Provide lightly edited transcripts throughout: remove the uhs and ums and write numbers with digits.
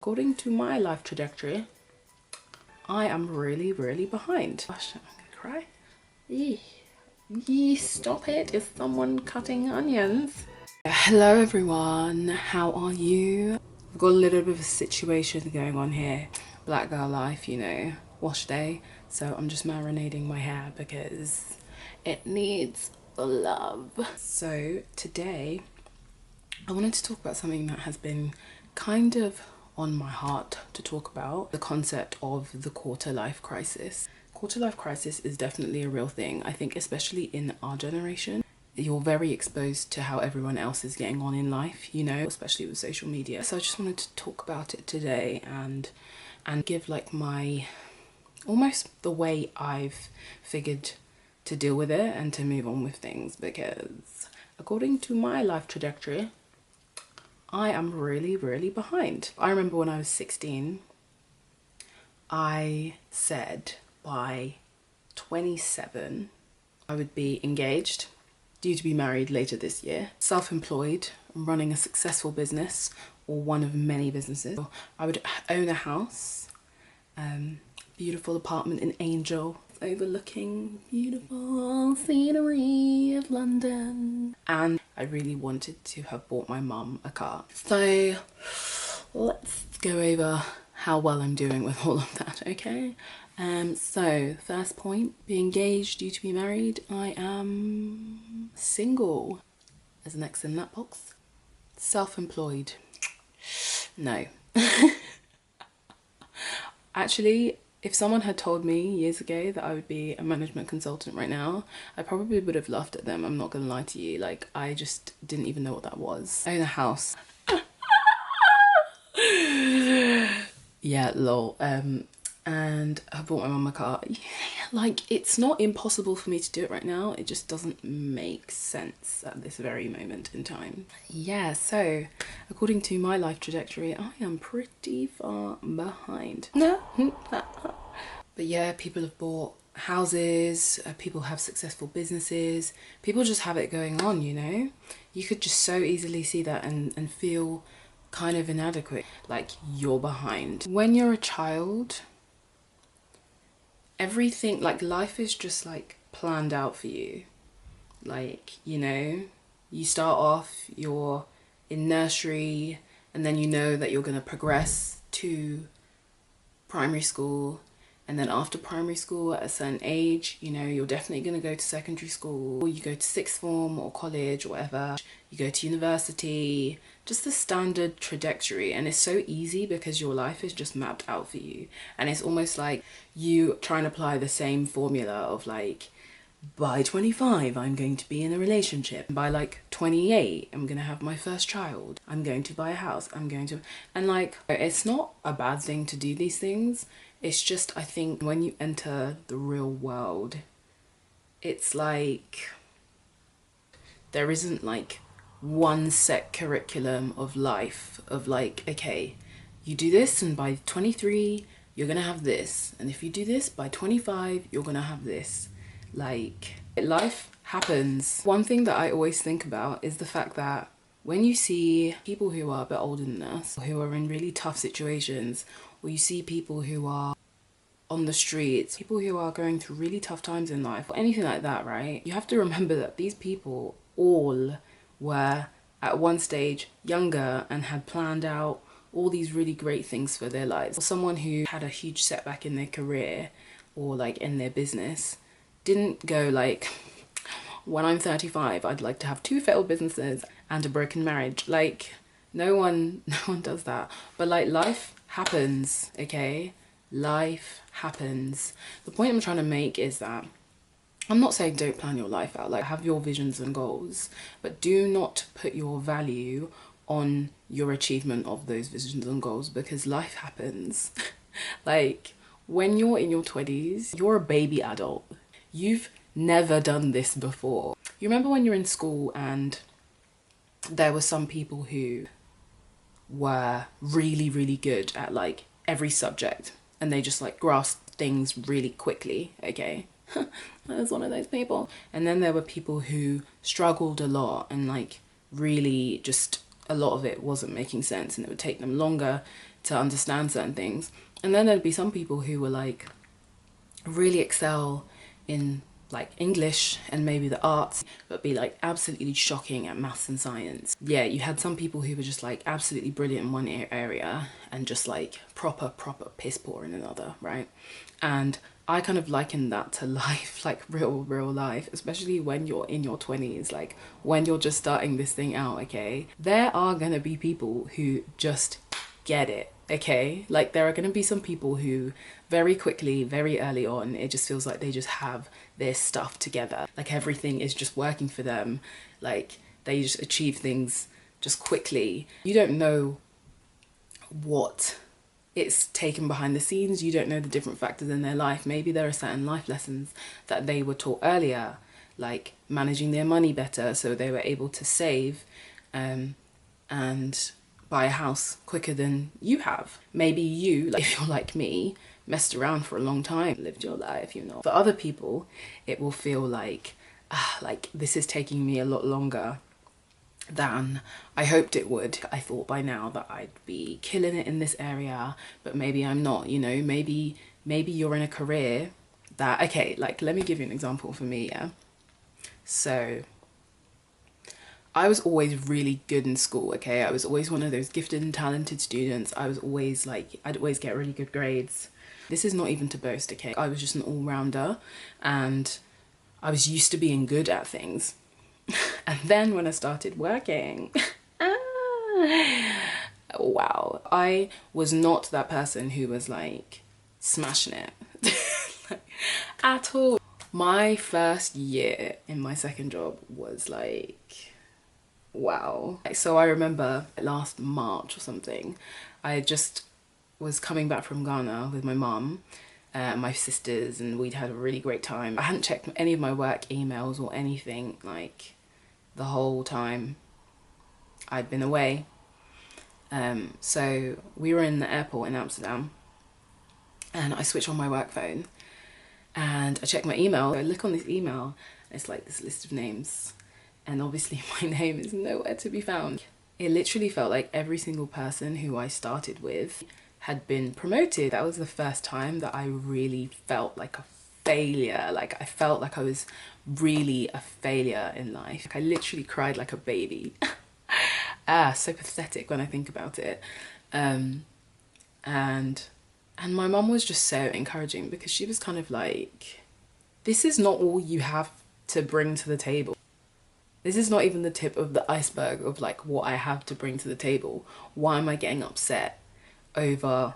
according to my life trajectory, I am really behind. Gosh, I'm gonna cry. Yee, stop it. Is someone cutting onions? Hello everyone, how are you? I've got a little bit of a situation going on here. Black girl life, you know, wash day. So I'm just marinating my hair because it needs love. So today I wanted to talk about something that has been kind of on my heart to talk about, the concept of the quarter life crisis. Quarter life crisis is definitely a real thing. I think especially in our generation, you're very exposed to how everyone else is getting on in life, you know, especially with social media. So I just wanted to talk about it today and give like my, almost the way I've figured to deal with it and to move on with things, because according to my life trajectory, I am really behind. I remember when I was 16, I said by 27 I would be engaged, due to be married later this year, self-employed, running a successful business or one of many businesses. I would own a house, beautiful apartment in Angel, overlooking beautiful scenery of London. And I really wanted to have bought my mum a car. So let's go over how well I'm doing with all of that, okay? So first point, be engaged, due to be married. I am single. There's an X in that box. Self-employed. No. Actually, if someone had told me years ago that I would be a management consultant right now, I probably would have laughed at them. I'm not gonna lie to you. Like, I just didn't even know what that was. I own a house. Yeah, lol. And I bought my mum a car. Yeah, like, it's not impossible for me to do it right now. It just doesn't make sense at this very moment in time. Yeah, so according to my life trajectory, I am pretty far behind. No. But yeah, people have bought houses, people have successful businesses, people just have it going on, you know? You could just so easily see that and feel kind of inadequate, like you're behind. When you're a child, everything, like life is just like planned out for you. Like, you know, you start off, you're in nursery, and then you know that you're gonna progress to primary school, and then after primary school at a certain age, you know, you're definitely going to go to secondary school, or you go to sixth form or college or whatever, you go to university, just the standard trajectory. And it's so easy because your life is just mapped out for you, and it's almost like you try and apply the same formula of like, by 25 I'm going to be in a relationship, by like 28 I'm gonna have my first child, I'm going to buy a house, I'm going to, and like, it's not a bad thing to do these things. It's just, I think when you enter the real world, it's like there isn't like one set curriculum of life of like, okay, you do this and by 23 you're gonna have this, and if you do this by 25 you're gonna have this. Like, life happens. One thing that I always think about is the fact that when you see people who are a bit older than us, who are in really tough situations, or you see people who are on the streets, people who are going through really tough times in life, or anything like that, right? You have to remember that these people all were at one stage younger and had planned out all these really great things for their lives. Or someone who had a huge setback in their career or like in their business didn't go like, when I'm 35 I'd like to have 2 failed businesses and a broken marriage. Like, no one does that. But like, life happens, okay? Life happens. The point I'm trying to make is that I'm not saying don't plan your life out, like have your visions and goals, but do not put your value on your achievement of those visions and goals, because life happens. Like, when you're in your 20s, you're a baby adult. You've never done this before. You remember when you're in school and there were some people who were really good at like every subject, and they just like grasped things really quickly, okay? I was one of those people. And then there were people who struggled a lot and like really just a lot of it wasn't making sense, and it would take them longer to understand certain things. And then there'd be some people who were like really excel in like English and maybe the arts, but be like absolutely shocking at maths and science. Yeah, you had some people who were just like absolutely brilliant in one area and just like proper piss poor in another, right? And I kind of liken that to life, like real life, especially when you're in your 20s, like when you're just starting this thing out, okay? There are gonna be people who just get it, okay? Like there are gonna be some people who very quickly, very early on, it just feels like they just have their stuff together. Like everything is just working for them. Like they just achieve things just quickly. You don't know what it's taken behind the scenes. You don't know the different factors in their life. Maybe there are certain life lessons that they were taught earlier, like managing their money better so they were able to save and buy a house quicker than you have. Maybe you, like, if you're like me, messed around for a long time, lived your life, you know. For other people, it will feel like this is taking me a lot longer than I hoped it would. I thought by now that I'd be killing it in this area, but maybe I'm not, you know. Maybe you're in a career that, okay, like let me give you an example for me, yeah. So I was always really good in school, okay? I was always one of those gifted and talented students. I was always like, I'd always get really good grades. This is not even to boast, okay? I was just an all-rounder and I was used to being good at things. And then when I started working, wow, I was not that person who was like smashing it at all. My first year in my second job was like, wow. So I remember last March or something, I just was coming back from Ghana with my mum, my sisters, and we'd had a really great time. I hadn't checked any of my work emails or anything like the whole time I'd been away. So we were in the airport in Amsterdam and I switched on my work phone and I checked my email. I look on this email, it's like this list of names, and obviously my name is nowhere to be found. It literally felt like every single person who I started with had been promoted. That was the first time that I really felt like a failure. Like I felt like I was really a failure in life. Like I literally cried like a baby. So pathetic when I think about it. And my mum was just so encouraging because she was kind of like, this is not all you have to bring to the table. This is not even the tip of the iceberg of like what I have to bring to the table. Why am I getting upset over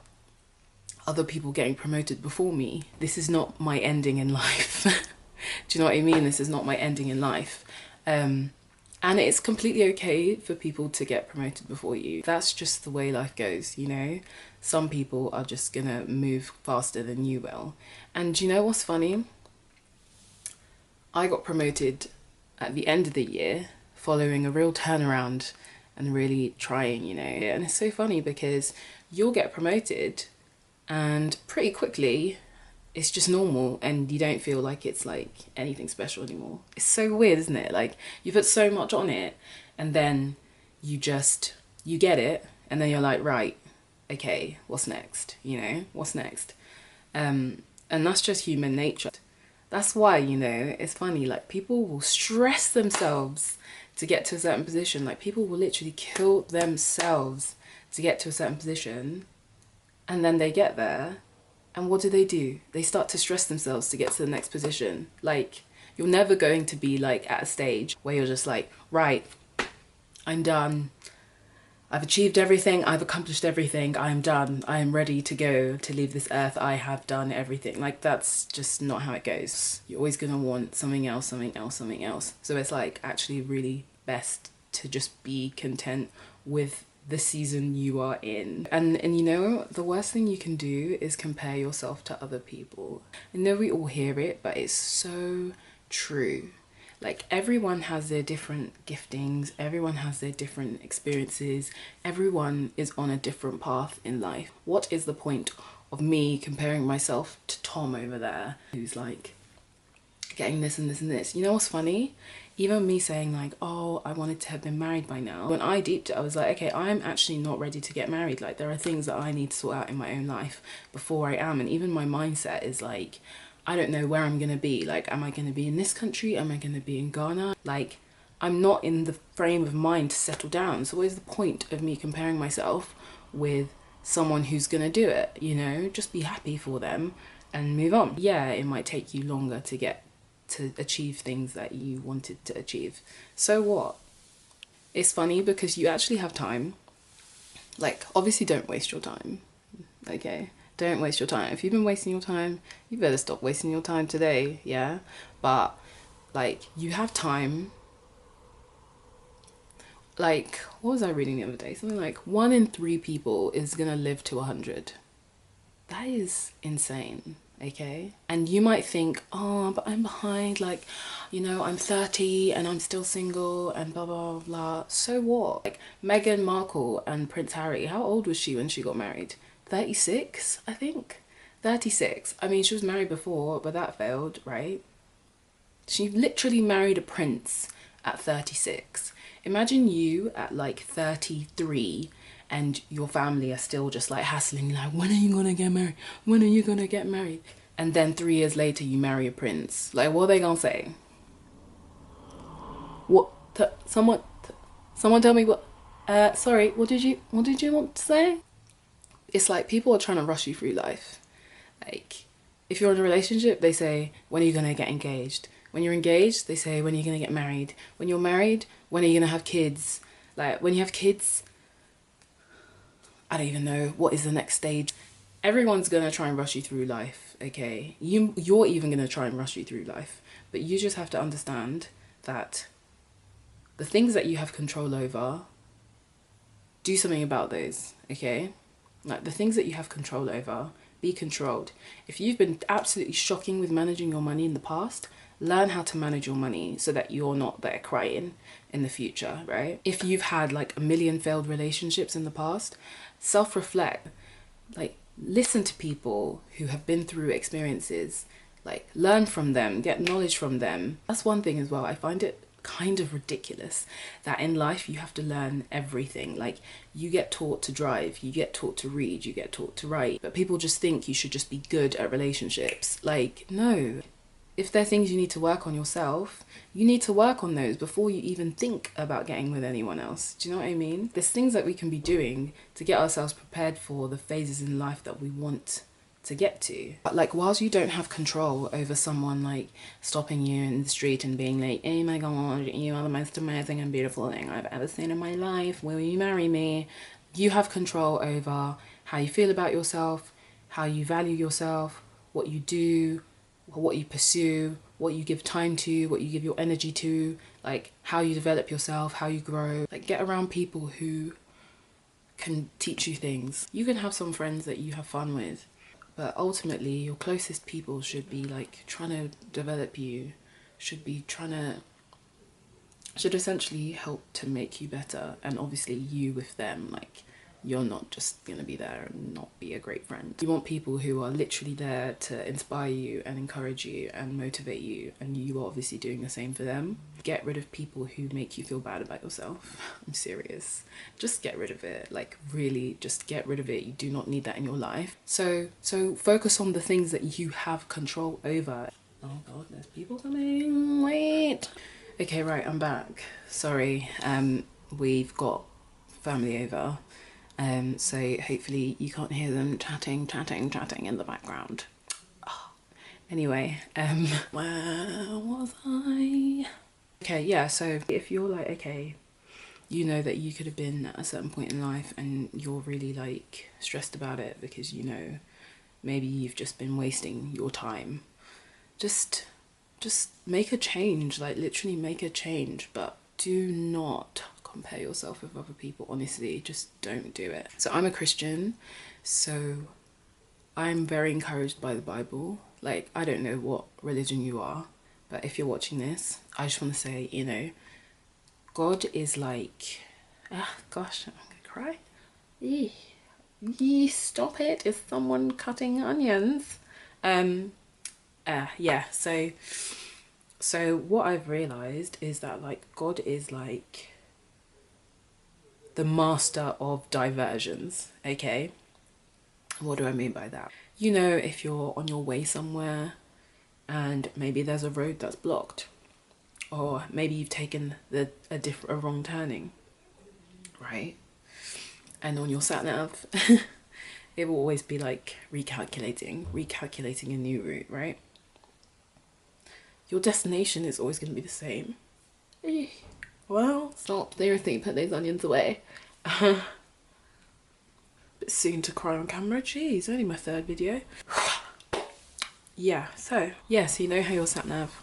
other people getting promoted before me? This is not my ending in life. Do you know what I mean? This is not my ending in life. And it's completely okay for people to get promoted before you. That's just the way life goes, you know? Some people are just gonna move faster than you will. And do you know what's funny? I got promoted at the end of the year following a real turnaround and really trying, you know. And it's so funny because you'll get promoted and pretty quickly it's just normal and you don't feel like it's like anything special anymore. It's so weird, isn't it? Like you put so much on it and then you get it and then you're like, right, okay, what's next? You know, what's next? And that's just human nature. That's why, you know, it's funny, like people will stress themselves to get to a certain position. Like people will literally kill themselves to get to a certain position and then they get there and what do? They start to stress themselves to get to the next position. Like you're never going to be like at a stage where you're just like, right, I'm done. I've achieved everything, I've accomplished everything, I'm done, I am ready to go to leave this earth, I have done everything. Like that's just not how it goes. You're always gonna want something else, something else, something else. So it's like actually really best to just be content with the season you are in. And you know, the worst thing you can do is compare yourself to other people. I know we all hear it, but it's so true. Like everyone has their different giftings, everyone has their different experiences, everyone is on a different path in life. What is the point of me comparing myself to Tom over there, who's like getting this and this and this? You know what's funny? even me saying like, oh, I wanted to have been married by now, when I deeped it, I was like, okay, I'm actually not ready to get married. Like, there are things that I need to sort out in my own life before I am. And even my mindset is like, I don't know where I'm gonna be. Like, am I gonna be in this country? Am I gonna be in Ghana? Like, I'm not in the frame of mind to settle down. So what is the point of me comparing myself with someone who's gonna do it? You know, just be happy for them and move on. Yeah, it might take you longer to achieve things that you wanted to achieve. So what? It's funny because you actually have time. Like, obviously don't waste your time. Okay? Don't waste your time. If you've been wasting your time, you better stop wasting your time today, yeah? But like, you have time. Like, what was I reading the other day? Something like 1 in 3 people is gonna live to 100. That is insane, okay? And you might think, oh, but I'm behind, like, you know, I'm 30 and I'm still single and blah, blah, blah. So what? Like, Meghan Markle and Prince Harry, how old was she when she got married? 36, I think? 36. I mean, she was married before, but that failed, right? She literally married a prince at 36. Imagine you at like 33 and your family are still just like hassling, like, when are you gonna get married? When are you gonna get married? And then 3 years later you marry a prince. Like, what are they gonna say? What? Someone tell me what? Sorry, what did you want to say? It's like people are trying to rush you through life. Like, if you're in a relationship, they say, when are you gonna get engaged? When you're engaged, they say, when are you gonna get married? When you're married, when are you gonna have kids? Like, when you have kids, I don't even know what is the next stage. Everyone's gonna try and rush you through life, okay? You're even gonna try and rush you through life. But you just have to understand that the things that you have control over, do something about those, okay? Like, the things that you have control over, be controlled. If you've been absolutely shocking with managing your money in the past, learn how to manage your money so that you're not there crying in the future, right? If you've had like a million failed relationships in the past, self-reflect. Like, listen to people who have been through experiences, like, learn from them, get knowledge from them. That's one thing as well. I find it kind of ridiculous that in life you have to learn everything. Like, you get taught to drive, you get taught to read, you get taught to write, but people just think you should just be good at relationships. Like, no. If there are things you need to work on yourself, you need to work on those before you even think about getting with anyone else. Do you know what I mean? There's things that we can be doing to get ourselves prepared for the phases in life that we want to get to. But like, whilst you don't have control over someone like stopping you in the street and being like, oh my god, you are the most amazing and beautiful thing I've ever seen in my life, will you marry me? You have control over how you feel about yourself, how you value yourself, what you do, what you pursue, what you give time to, what you give your energy to, like how you develop yourself, how you grow. Like, get around people who can teach you things. You can have some friends that you have fun with, but ultimately your closest people should be like trying to develop you, should essentially help to make you better. And obviously you with them, like, you're not just gonna be there and not be a great friend. You want people who are literally there to inspire you and encourage you and motivate you, and you are obviously doing the same for them. Get rid of people who make you feel bad about yourself. I'm serious. Just get rid of it. Like, really, just get rid of it. You do not need that in your life. So focus on the things that you have control over. Oh god, there's people coming. Wait. Okay, right, I'm back. Sorry, we've got family over. So hopefully you can't hear them chatting in the background. Oh. Anyway, where was I? Okay, yeah, so if you're like, okay, you know that you could have been at a certain point in life and you're really like stressed about it because, you know, maybe you've just been wasting your time. Just make a change, like literally make a change, but do not compare yourself with other people. Honestly, just don't do it. So I'm a Christian, so I'm very encouraged by the Bible. Like, I don't know what religion you are, but if you're watching this, I just want to say, you know, God is like, gosh, I'm gonna cry. Stop it. Is someone cutting onions? Yeah, so So what I've realized is that like God is like the master of diversions, okay? What do I mean by that? You know, if you're on your way somewhere and maybe there's a road that's blocked, or maybe you've taken a wrong turning, right? And on your sat nav, it will always be like recalculating a new route, right? Your destination is always going to be the same. Well, stop. Seriously, put those onions away. Bit soon to cry on camera. Jeez, only my third video. Yeah, so you know how your sat nav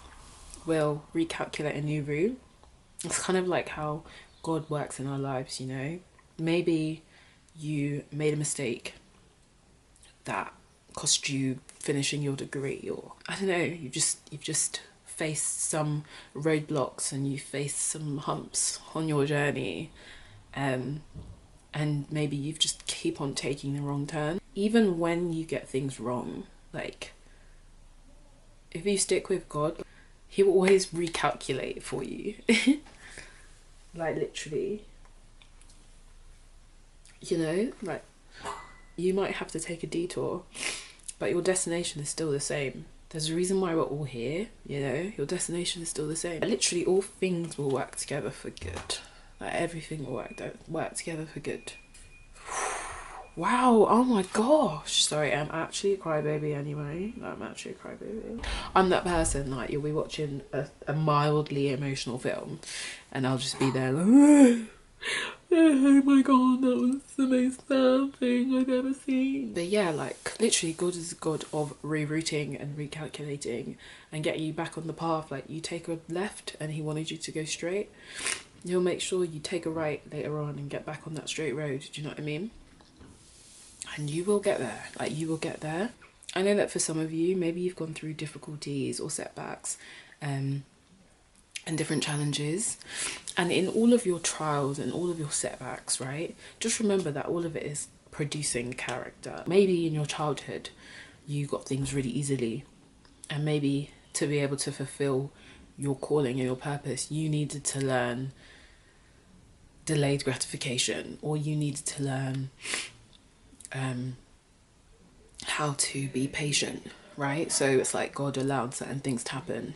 will recalculate a new route. It's kind of like how God works in our lives, you know. Maybe you made a mistake that cost you finishing your degree, or I don't know, you've just faced some roadblocks and you faced some humps on your journey, and maybe you've just keep on taking the wrong turn. Even when you get things wrong, like if you stick with God, he will always recalculate for you. Like literally, you know, like you might have to take a detour, but your destination is still the same. There's a reason why we're all here, you know, your destination is still the same. Literally all things will work together for good. Like everything will work together for good. Wow, oh my gosh. Sorry, I'm actually a crybaby anyway. I'm actually a crybaby. I'm that person, like you'll be watching a mildly emotional film and I'll just be there like, oh my god, that was the most sad thing I've ever seen. But yeah, like literally God is a God of rerouting and recalculating and getting you back on the path. Like you take a left and he wanted you to go straight, he'll make sure you take a right later on and get back on that straight road. Do you know what I mean? And you will get there, like you will get there. I know that for some of you, maybe you've gone through difficulties or setbacks and different challenges, and in all of your trials and all of your setbacks, right, just remember that all of it is producing character. Maybe in your childhood you got things really easily, and maybe to be able to fulfill your calling and your purpose you needed to learn delayed gratification, or you needed to learn how to be patient, right? So it's like God allowed certain things to happen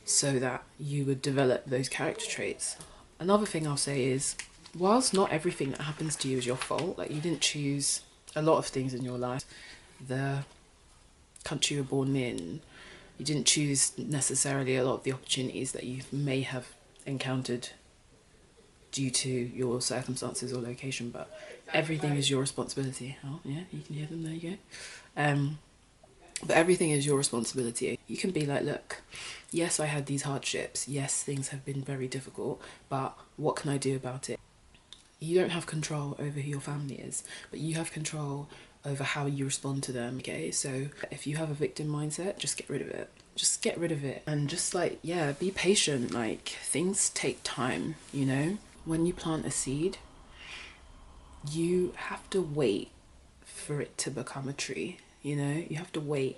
so that you would develop those character traits. Another thing I'll say is, whilst not everything that happens to you is your fault, like you didn't choose a lot of things in your life, the country you were born in, you didn't choose necessarily a lot of the opportunities that you may have encountered due to your circumstances or location, but everything is your responsibility. Oh yeah, you can hear them, there you go. But everything is your responsibility. You can be like, look, yes, I had these hardships, yes, things have been very difficult, but what can I do about it? You don't have control over who your family is, but you have control over how you respond to them, okay? So if you have a victim mindset, just get rid of it. Just get rid of it. And just like, yeah, be patient. Like things take time, you know? When you plant a seed, you have to wait for it to become a tree, you know? You have to wait.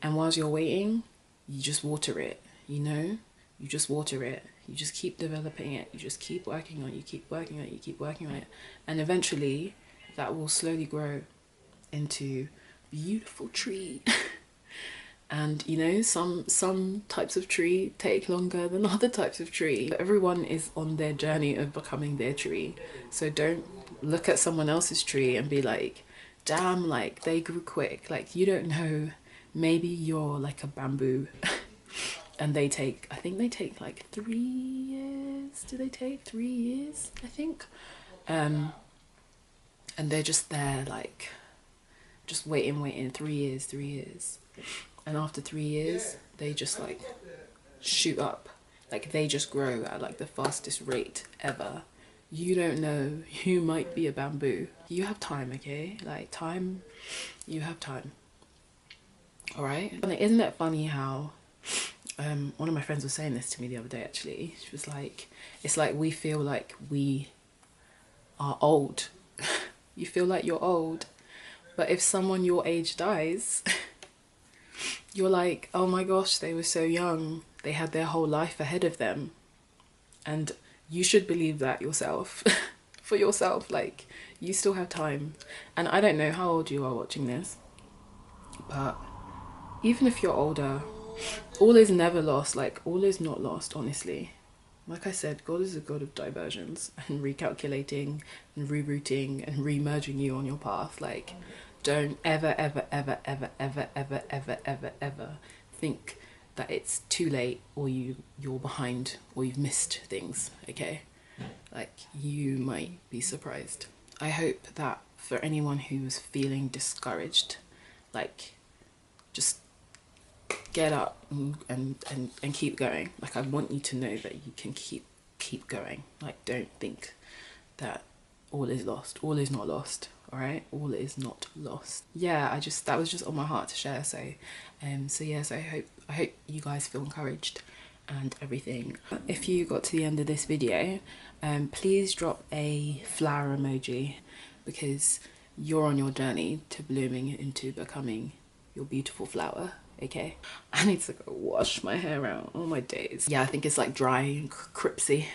And whilst you're waiting, you just water it, you know? You just water it. You just keep developing it. You just keep working on it. You keep working on it. You keep working on it. And eventually, that will slowly grow into a beautiful tree. And you know, some types of tree take longer than other types of tree. Everyone is on their journey of becoming their tree. So don't look at someone else's tree and be like, damn, like they grew quick. Like you don't know, maybe you're like a bamboo and I think they take like 3 years. Do they take 3 years? I think. And they're just there like just waiting 3 years. And after 3 years, they just like shoot up. Like they just grow at like the fastest rate ever. You don't know, you might be a bamboo. You have time, okay? Like time, you have time. All right? And isn't it funny how one of my friends was saying this to me the other day actually. She was like, it's like we feel like we are old. You feel like you're old. But if someone your age dies, you're like, oh my gosh, they were so young. they had their whole life ahead of them, and you should believe that yourself. For yourself, like, you still have time. And I don't know how old you are watching this, but even if you're older, all is never lost. Like, all is not lost, honestly. Like I said, God is a God of diversions and recalculating and rerouting and re-merging you on your path. Like, don't ever, ever, ever, ever, ever, ever, ever, ever, ever think that it's too late, or you're behind, or you've missed things, okay? Like, you might be surprised. I hope that for anyone who's feeling discouraged, like, just get up and keep going. Like, I want you to know that you can keep going. Like, don't think that all is lost. All is not lost. All right, all is not lost. Yeah, that was just on my heart to share. So yes, I hope you guys feel encouraged and everything. If you got to the end of this video, please drop a flower emoji, because you're on your journey to blooming into becoming your beautiful flower. Okay, I need to go wash my hair out. All my days. Yeah, I think it's like dry and cripsy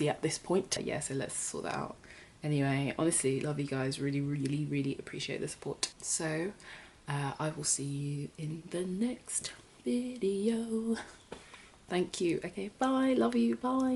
at this point. Yeah, so let's sort that out. Anyway, honestly, love you guys. Really, really, really appreciate the support. So I will see you in the next video. Thank you. Okay, bye. Love you. Bye.